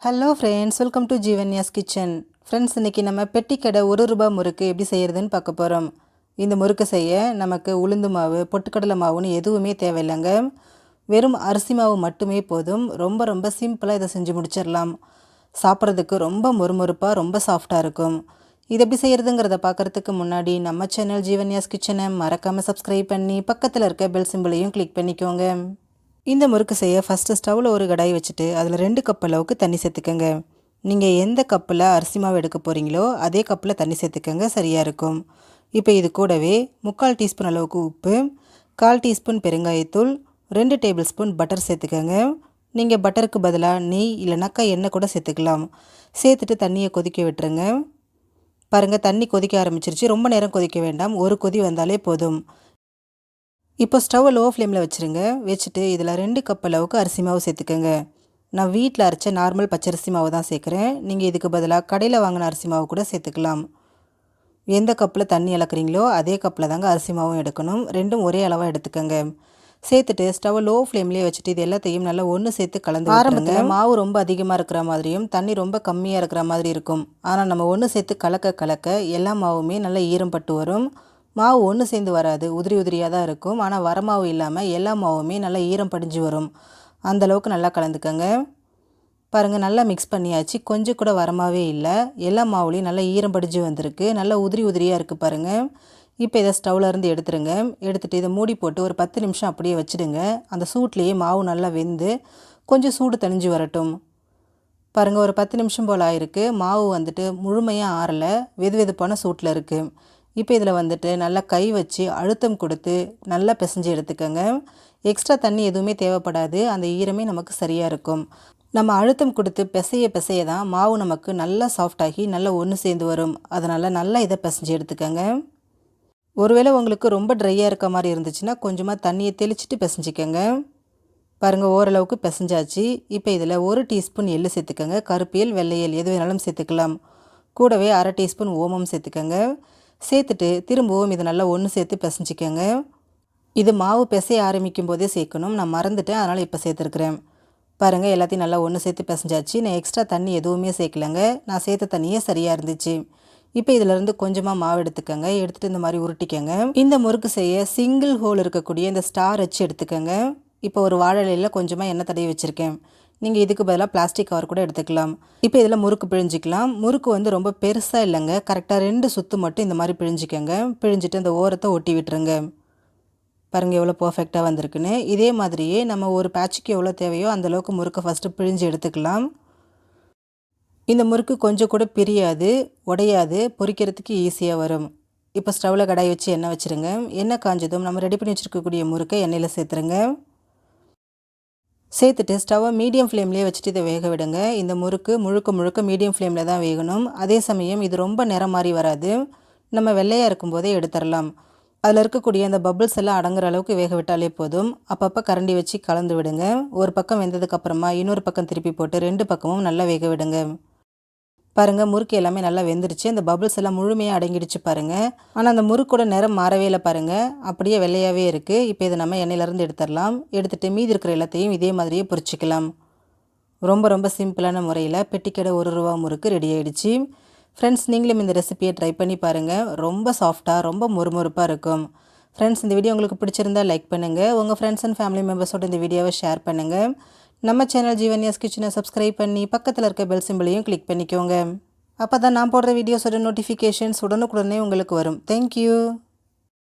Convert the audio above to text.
Hello friends, welcome to Jeevanya's kitchen. Friends, இன்றைக்கி நம்ம பெட்டி கடை ₹1 முறுக்கு எப்படி செய்கிறதுன்னு பார்க்க போகிறோம். இந்த முறுக்கு செய்ய நமக்கு உளுந்து மாவு, பொட்டுக்கடலை மாவுன்னு எதுவுமே தேவையில்லைங்க. வெறும் அரிசி மாவு மட்டுமே போதும். ரொம்ப ரொம்ப சிம்பிளாக இதை செஞ்சு முடிச்சிடலாம். சாப்பிட்றதுக்கு ரொம்ப மொறுமொறுப்பாக, ரொம்ப சாஃப்டாக இருக்கும். இது எப்படி செய்கிறதுங்கிறத பார்க்குறதுக்கு முன்னாடி நம்ம சேனல் ஜீவன்யாஸ் கிச்சனை மறக்காமல் சப்ஸ்கிரைப் பண்ணி பக்கத்தில் இருக்க பெல் சிம்பிளையும் கிளிக் பண்ணிக்கோங்க. இந்த முறுக்கு செய்ய ஃபஸ்ட்டு ஸ்டவ்வில் ஒரு கடாய் வச்சுட்டு அதில் 2 கப் அளவுக்கு தண்ணி சேர்த்துக்கோங்க. நீங்கள் எந்த கப்பில் அரிசி மாவு எடுக்க போகிறீங்களோ அதே கப்பில் தண்ணி சேர்த்துக்கோங்க, சரியாக இருக்கும். இப்போ இது கூடவே 3/4 டீஸ்பூன் அளவுக்கு உப்பு, 1/4 டீஸ்பூன் பெருங்காயத்தூள், 2 டேபிள் ஸ்பூன் பட்டர் சேர்த்துக்கோங்க. நீங்கள் பட்டருக்கு பதிலாக நெய் இல்லைனாக்கா எண்ணெய் கூட சேர்த்துக்கலாம். சேர்த்துட்டு தண்ணியை கொதிக்க விட்டுருங்க. பாருங்கள், தண்ணி கொதிக்க ஆரம்பிச்சிருச்சு. ரொம்ப நேரம் கொதிக்க வேண்டாம், ஒரு கொதி வந்தாலே போதும். இப்போ ஸ்டவ்வை லோ ஃப்ளேமில் வச்சுருங்க. வச்சுட்டு இதில் 2 கப் அளவுக்கு அரிசி மாவு சேர்த்துக்கோங்க. நான் வீட்டில் அரைச்ச நார்மல் பச்சரிசி மாவு தான் சேர்க்குறேன். நீங்கள் இதுக்கு பதிலாக கடையில் வாங்கின அரிசி மாவு கூட சேர்த்துக்கலாம். எந்த கப்பில் தண்ணி இழக்கிறீங்களோ அதே கப்பில் தாங்க அரிசி மாவும் எடுக்கணும். ரெண்டும் ஒரே அளவாக எடுத்துக்கோங்க. சேர்த்துட்டு ஸ்டவ்வை லோ ஃப்ளேம்லேயே வச்சுட்டு இது எல்லாத்தையும் நல்லா ஒன்று சேர்த்து கலந்து ஆரம்பத்தில் மாவு ரொம்ப அதிகமாக இருக்கிற மாதிரியும் தண்ணி ரொம்ப கம்மியாக இருக்கிற மாதிரி இருக்கும். ஆனால் நம்ம ஒன்று சேர்த்து கலக்க கலக்க எல்லா மாவுமே நல்லா ஈரம் பட்டு வரும். மாவு ஒன்று சேர்ந்து வராது, உதிரி உதிரியாக தான் இருக்கும். ஆனால் வரமாவு இல்லாமல் எல்லா மாவுமே நல்லா ஈரம் படிஞ்சு வரும். அந்தளவுக்கு நல்லா கலந்துக்கங்க. பாருங்கள், நல்லா மிக்ஸ் பண்ணியாச்சு. கொஞ்சம் கூட வரமாவே இல்லை. எல்லா மாவுலேயும் நல்லா ஈரம் படிஞ்சு வந்திருக்கு. நல்லா உதிரி உதிரியாக இருக்குது பாருங்கள். இப்போ இதை ஸ்டவ்லேருந்து எடுத்துருங்க. எடுத்துகிட்டு இதை மூடி போட்டு ஒரு 10 நிமிஷம் அப்படியே வச்சுடுங்க. அந்த சூட்லேயே மாவு நல்லா வெந்து கொஞ்சம் சூடு தணிஞ்சு வரட்டும். பாருங்கள், ஒரு 10 நிமிஷம் போல் ஆயிருக்கு. மாவு வந்துட்டு முழுமையாக ஆறலை, வெது வெதுப்பான சூட்டில் இருக்குது. இப்போ இதில் வந்துட்டு நல்லா கை வச்சு அழுத்தம் கொடுத்து நல்லா பிசைஞ்சு எடுத்துக்கோங்க. எக்ஸ்ட்ரா தண்ணி எதுவுமே தேவைப்படாது. அந்த ஈரமே நமக்கு சரியாக இருக்கும். நம்ம அழுத்தம் கொடுத்து பிசைய பிசைய தான் மாவு நமக்கு நல்லா சாஃப்டாகி நல்லா ஒன்று சேர்ந்து வரும். அதனால் நல்லா இதை பிசைஞ்சு எடுத்துக்கோங்க. ஒருவேளை உங்களுக்கு ரொம்ப ட்ரையாக இருக்க மாதிரி இருந்துச்சுன்னா கொஞ்சமாக தண்ணியை தெளிச்சிட்டு பிசைஞ்சிக்கோங்க. பாருங்கள், ஓரளவுக்கு பிசைஞ்சாச்சு. இப்போ இதில் 1 டீஸ்பூன் எள்ளு சேர்த்துக்கோங்க. கருப்பியல், வெள்ளையல் எது வேணாலும் சேர்த்துக்கலாம். கூடவே 1/2 டீஸ்பூன் ஓமம் சேர்த்துக்கோங்க. சேர்த்துட்டு திரும்பவும் இதை நல்லா ஒன்று சேர்த்து பிசைஞ்சிக்கோங்க. இது மாவு பிசைய ஆரம்பிக்கும் போதே சேர்க்கணும். நான் மறந்துட்டேன், அதனால் இப்போ சேர்த்துருக்குறேன். பாருங்கள், எல்லாத்தையும் நல்லா ஒன்று சேர்த்து பிசைஞ்சாச்சு. நான் எக்ஸ்ட்ரா தண்ணி எதுவுமே சேர்க்கலைங்க. நான் சேர்த்த தண்ணியே சரியாக இருந்துச்சு. இப்போ இதிலேருந்து கொஞ்சமாக மாவு எடுத்துக்கோங்க. எடுத்துகிட்டு இந்த மாதிரி உருட்டிக்கோங்க. இந்த முறுக்கு செய்ய சிங்கிள் ஹோல் இருக்கக்கூடிய இந்த ஸ்டார் வச்சு எடுத்துக்கோங்க. இப்போ ஒரு வாழை இலையில் கொஞ்சமாக எண்ணெய் தடவி வச்சுருக்கேன். நீங்கள் இதுக்கு பதிலாக பிளாஸ்டிக் கவர் கூட எடுத்துக்கலாம். இப்போ இதில் முறுக்கு பிழிஞ்சிக்கலாம். முறுக்கு வந்து ரொம்ப பெருசாக இல்லைங்க, கரெக்டாக 2 சுற்று மட்டும் இந்த மாதிரி பிழிஞ்சிக்கோங்க. பிழிஞ்சிட்டு அந்த ஓரத்தை ஒட்டி விட்டுருங்க. பாருங்கள் எவ்வளோ பர்ஃபெக்டாக வந்திருக்குன்னு. இதே மாதிரியே நம்ம ஒரு பேட்சுக்கு எவ்வளோ தேவையோ அந்தளவுக்கு முறுக்கை ஃபஸ்ட்டு பிழிஞ்சு எடுத்துக்கலாம். இந்த முறுக்கு கொஞ்சம் கூட பிரியாது, உடையாது, பொரிக்கிறதுக்கு ஈஸியாக வரும். இப்போ ஸ்டவ்வில் கடாய் வச்சு எண்ணெய் வச்சுருங்க. எண்ணெய் காஞ்சதும் நம்ம ரெடி பண்ணி வச்சுருக்கக்கூடிய முறுக்கை எண்ணெயில் சேர்த்துருங்க. சேர்த்துட்டு ஸ்டவ்வை மீடியம் ஃப்ளேம்லேயே வச்சுட்டு இதை வேக விடுங்க. இந்த முறுக்கு முழுக்க முழுக்க மீடியம் ஃப்ளேமில் தான் வேகணும். அதே சமயம் இது ரொம்ப நிறம் மாறி வராது. நம்ம வெள்ளையாக இருக்கும்போதே எடுத்துடலாம். அதில் இருக்கக்கூடிய அந்த பபிள்ஸ் எல்லாம் அடங்குற அளவுக்கு வேக விட்டாலே போதும். அப்பப்போ கரண்டி வச்சு கலந்து விடுங்க. ஒரு பக்கம் வெந்ததுக்கப்புறமா இன்னொரு பக்கம் திருப்பி போட்டு 2 பக்கமும் நல்லா வேக விடுங்க. பாருங்கள், முறுக்கு எல்லாமே நல்லா வெந்துருச்சு. அந்த பபிள்ஸ் எல்லாம் முழுமையாக அடங்கிடுச்சு பாருங்கள். ஆனால் அந்த முறுக்கோட நிறம் மாறவே இல்லை பாருங்கள், அப்படியே வெள்ளையாகவே இருக்குது. இப்போ இதை நம்ம எண்ணெயிலேருந்து எடுத்துடலாம். எடுத்துகிட்டு மீதி இருக்கிற எல்லாத்தையும் இதே மாதிரியே பொரிச்சிக்கலாம். ரொம்ப ரொம்ப சிம்பிளான முறையில் பெட்டிக்கடை ₹1 முறுக்கு ரெடி ஆகிடுச்சு. ஃப்ரெண்ட்ஸ், நீங்களும் இந்த ரெசிபியை ட்ரை பண்ணி பாருங்கள். ரொம்ப சாஃப்டாக, ரொம்ப மொறுமொறுப்பாக இருக்கும். ஃப்ரெண்ட்ஸ், இந்த வீடியோ உங்களுக்கு பிடிச்சிருந்தால் லைக் பண்ணுங்கள். உங்கள் ஃப்ரெண்ட்ஸ் அண்ட் ஃபேமிலி மெம்பர்ஸோட இந்த வீடியோவை ஷேர் பண்ணுங்கள். நம்ம சேனல் ஜீவன்யாஸ் கிச்சனை சப்ஸ்கிரைப் பண்ணி பக்கத்தில் இருக்க பெல் சிம்பிளையும் கிளிக் பண்ணிக்கோங்க. அப்போ தான் நான் போடுற வீடியோஸோட நோட்டிஃபிகேஷன்ஸ் உடனுக்குடனே உங்களுக்கு வரும். தேங்க்யூ.